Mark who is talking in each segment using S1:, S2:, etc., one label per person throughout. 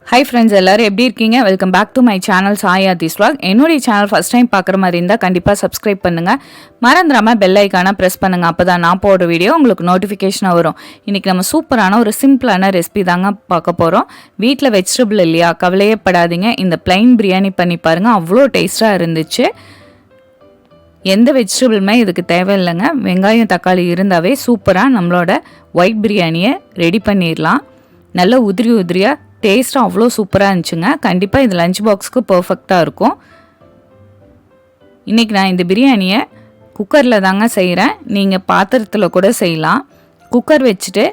S1: Hi friends, எல்லாரும் எப்படி இருக்கீங்க? Welcome back to my channel சாயாதிஸ் vlog. என்னுடைய சேனல் ஃபர்ஸ்ட் டைம் பார்க்குற மாதிரி இருந்தால் கண்டிப்பாக சப்ஸ்கிரைப் பண்ணுங்க. மறந்துடாம பெல் ஐக்கானை ப்ரெஸ் பண்ணுங்க. அப்பதான் நான் போடுற வீடியோ உங்களுக்கு நோட்டிஃபிகேஷனாக வரும். இன்னைக்கு நம்ம சூப்பரான ஒரு சிம்பிளான ரெசிபி தாங்க பார்க்க போகிறோம். வீட்டில் வெஜிடபிள் இல்லையா, கவலையே படாதீங்க. இந்த பிளைன் பிரியாணி பண்ணி பாருங்க, அவ்வளோ டேஸ்ட்டாக இருந்துச்சு. எந்த வெஜிடபிளுமே இதுக்கு தேவையில்லைங்க. வெங்காயம் தக்காளி இருந்தாவே சூப்பராக நம்மளோட ஒயிட் பிரியாணியை ரெடி பண்ணிடலாம். நல்ல உதிரி உதிரியாக டேஸ்ட்டும் அவ்வளோ சூப்பராக இருந்துச்சுங்க. கண்டிப்பாக இது லஞ்ச் பாக்ஸுக்கு பர்ஃபெக்டாக இருக்கும். இன்றைக்கி நான் இந்த பிரியாணியை குக்கரில் தாங்க செய்கிறேன். நீங்கள் பாத்திரத்தில் கூட செய்யலாம். குக்கர் வச்சுட்டு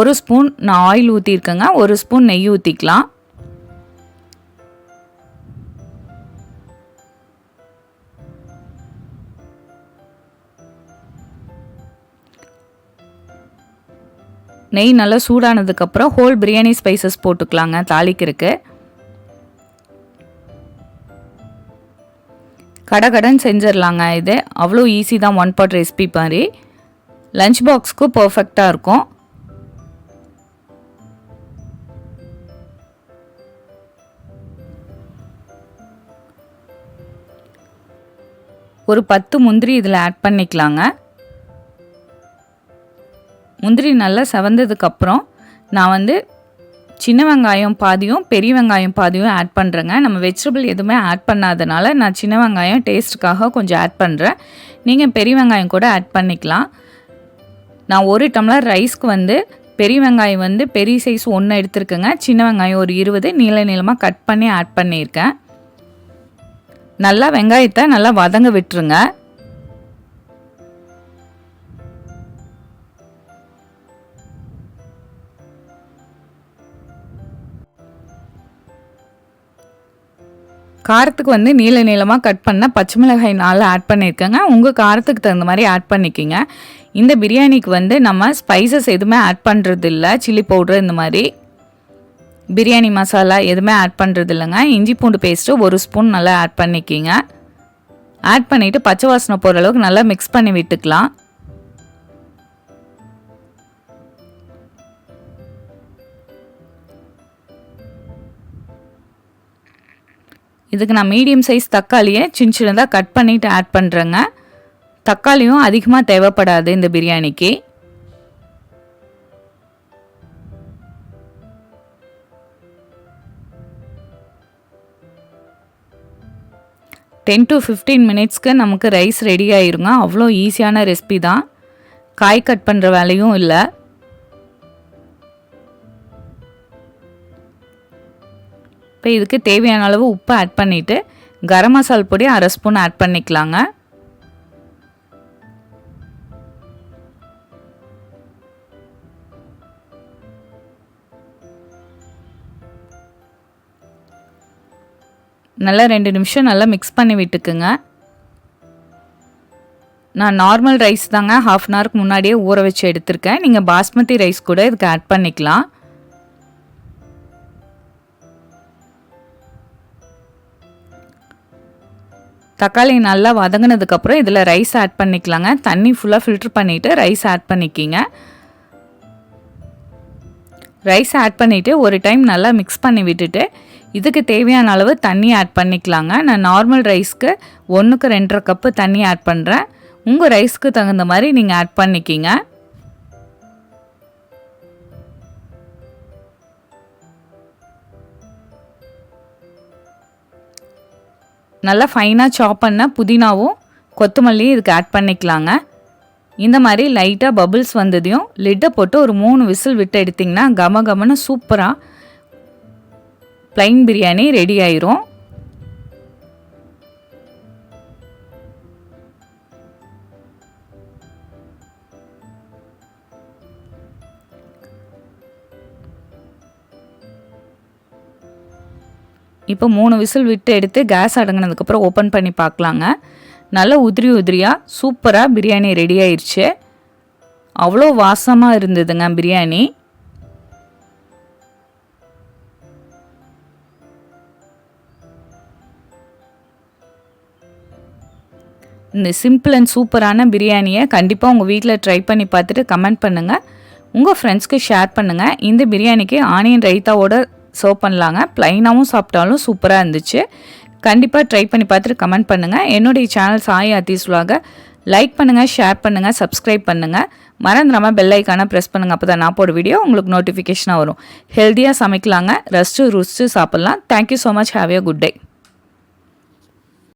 S1: ஒரு ஸ்பூன் நான் ஆயில் ஊற்றிருக்கேங்க, ஒரு ஸ்பூன் நெய் ஊற்றிக்கலாம். நெய் நல்லா சூடானதுக்கப்புறம் ஹோல் பிரியாணி ஸ்பைசஸ் போட்டுக்கலாங்க தாளிக்கிறதுக்கு. கடகடன் செஞ்சிடலாங்க. இது அவ்வளோ ஈஸி தான். ஒன் பாட் ரெசிபி மாதிரி லஞ்ச் பாக்ஸ்க்கு பர்ஃபெக்டாக இருக்கும். ஒரு 10 முந்திரி இதில் ஆட் பண்ணிக்கலாங்க. முந்திரி நல்லா செவந்ததுக்கப்புறம் நான் சின்ன வெங்காயம் பாதியும் பெரிய வெங்காயம் பாதியும் ஆட் பண்ணுறேங்க. நம்ம வெஜிடபிள் எதுவுமே ஆட் பண்ணாதனால நான் சின்ன வெங்காயம் டேஸ்ட்டுக்காக கொஞ்சம் ஆட் பண்ணுறேன். நீங்கள் பெரிய வெங்காயம் கூட ஆட் பண்ணிக்கலாம். நான் ஒரு டம்ளர் ரைஸ்க்கு பெரிய வெங்காயம் பெரிய சைஸ் 1 எடுத்துருக்கேங்க. சின்ன வெங்காயம் ஒரு 20 நீள நீளமாக கட் பண்ணி ஆட் பண்ணியிருக்கேன். நல்லா வெங்காயத்தை நல்லா வதங்க விட்டுருங்க. காரத்துக்கு நீள நீளமாக கட் பண்ண பச்சை மிளகாய் 4 ஆட் பண்ணியிருக்கேங்க. உங்கள் காரத்துக்கு தகுந்த மாதிரி ஆட் பண்ணிக்கிங்க. இந்த பிரியாணிக்கு நம்ம ஸ்பைசஸ் எதுவுமே ஆட் பண்ணுறது இல்லை. சில்லி பவுட்ரு இந்த மாதிரி பிரியாணி மசாலா எதுவுமே ஆட் பண்ணுறது இல்லைங்க. இஞ்சி பூண்டு பேஸ்ட்டு 1 ஸ்பூன் நல்லா ஆட் பண்ணிக்கிங்க. ஆட் பண்ணிவிட்டு பச்சை வாசனை போகிற அளவுக்கு நல்லா மிக்ஸ் பண்ணி விட்டுக்கலாம். இதுக்கு நான் மீடியம் சைஸ் தக்காளியை சின்ன சின்னதாக கட் பண்ணிவிட்டு ஆட் பண்ணுறேங்க. தக்காளியும் அதிகமாக தேவைப்படாது இந்த பிரியாணிக்கு. to 15 மினிட்ஸ்க்கு நமக்கு ரைஸ் ரெடி ஆயிருங்க. அவ்வளோ ஈஸியான ரெசிபி தான். காய் கட் பண்ணுற வேலையும் இல்லை. இப்போ இதுக்கு தேவையான அளவு உப்பு ஆட் பண்ணிவிட்டு கரம் மசாலா பொடி 1/2 ஸ்பூன் ஆட் பண்ணிக்கலாங்க. நல்லா 2 நிமிஷம் நல்லா மிக்ஸ் பண்ணி விட்டுக்குங்க. நான் நார்மல் ரைஸ் தாங்க 1/2 அன் ஹவருக்கு முன்னாடியே ஊற வச்சு எடுத்திருக்கேன். நீங்கள் பாஸ்மதி ரைஸ் கூட இதுக்கு ஆட் பண்ணிக்கலாம். தக்காளி நல்லா வதங்கினதுக்கப்புறம் இதில் ரைஸ் ஆட் பண்ணிக்கலாங்க. தண்ணி ஃபுல்லாக ஃபில்ட்ரு பண்ணிவிட்டு ரைஸ் ஆட் பண்ணிக்கிங்க. ரைஸ் ஆட் பண்ணிவிட்டு ஒரு டைம் நல்லா மிக்ஸ் பண்ணி விட்டுட்டு இதுக்கு தேவையான அளவு தண்ணி ஆட் பண்ணிக்கலாங்க. நான் நார்மல் ரைஸ்க்கு 1க்கு 2.5 கப்பு தண்ணி ஆட் பண்ணுறேன். உங்கள் ரைஸ்க்கு தகுந்த மாதிரி நீங்கள் ஆட் பண்ணிக்கிங்க. நல்லா ஃபைனாக சாப் பண்ண புதினாவும் கொத்தமல்லியும் இதுக்கு ஆட் பண்ணிக்கலாங்க. இந்த மாதிரி லைட்டாக பபிள்ஸ் வந்ததையும் லிட்டை போட்டு ஒரு 3 விசில் விட்டு எடுத்திங்கன்னா கம கமன்னு சூப்பராக ப்ளைன் பிரியாணி ரெடி ஆயிரும். இப்போ 3 விசில் விட்டு எடுத்து கேஸ் அடங்கினதுக்கப்புறம் ஓப்பன் பண்ணி பார்க்கலாங்க. நல்லா உதிரி உதிரியாக சூப்பராக பிரியாணி ரெடி ஆயிடுச்சு. அவ்வளோ வாசமாக இருந்ததுங்க பிரியாணி. இந்த சிம்பிள் அண்ட் சூப்பரான பிரியாணியை கண்டிப்பாக உங்கள் வீட்டில் ட்ரை பண்ணி பார்த்துட்டு கமெண்ட் பண்ணுங்கள். உங்கள் ஃப்ரெண்ட்ஸ்க்கு ஷேர் பண்ணுங்கள். இந்த பிரியாணிக்கு ஆனியன் ரைத்தாவோட சர்வ் பண்ணலாங்க. ப்ளைனாகவும் சாப்பிட்டாலும் சூப்பராக இருந்துச்சு. கண்டிப்பாக ட்ரை பண்ணி பார்த்துட்டு கமெண்ட் பண்ணுங்கள். என்னுடைய channel Sai Aadhi's vlog like பண்ணுங்கள், ஷேர் பண்ணுங்கள், சப்ஸ்கிரைப் பண்ணுங்கள். மறந்துடாமல் பெல் ஐக்கானை ப்ரெஸ் பண்ணுங்கள். அப்போ தான் நான் போட வீடியோ உங்களுக்கு நோட்டிஃபிகேஷனாக வரும். ஹெல்த்தியாக சமைக்கலாங்க. ரசித்து ருசித்து சாப்பிட்லாம். Thank you so much. Have A good day.